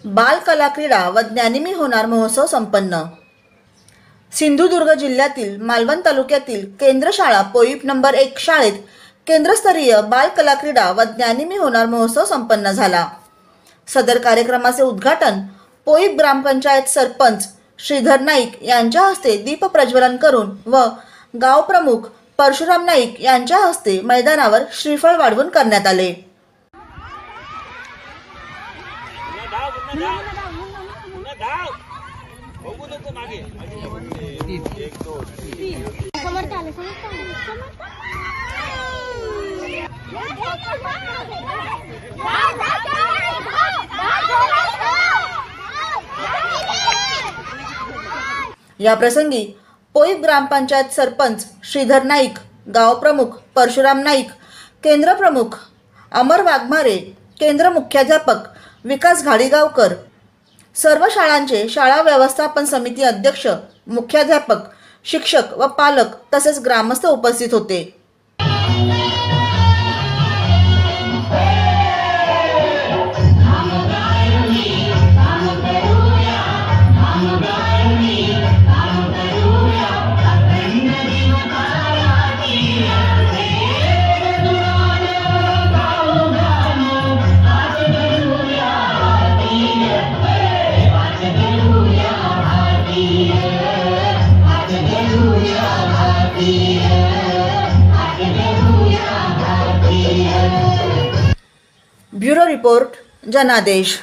बाल कला क्रीडा व ज्ञानिमी होणार महोत्सव संपन्न। सिंधुदुर्ग जिल्ह्यातील मालवण तालुक्यातील केंद्र शाळा पोईप नंबर 1 शाळेत केंद्रस्तरीय बाल कला क्रीडा व ज्ञानिमी होणार महोत्सव संपन्न झाला। सदर कार्यक्रमाचे उद्घाटन पोईप ग्रामपंचायत सरपंच श्रीधर नाईक यांच्या हस्ते दीप प्रज्वलन करून व गाव प्रमुख परशुराम नाईक यांच्या हस्ते मैदानावर श्रीफळ वाढवून करण्यात आले। या प्रसंगी पोईप ग्रामपंचायत सरपंच श्रीधर नाईक, गाव प्रमुख परशुराम नाईक, केंद्र प्रमुख अमर वाघमारे, केंद्र मुख्याध्यापक विकास घाडीगावकर, सर्व शाळांचे शाळा व्यवस्थापन समिती अध्यक्ष, मुख्याध्यापक, शिक्षक व पालक तसेच ग्रामस्थ उपस्थित होते। ब्युरो रिपोर्ट जनादेश।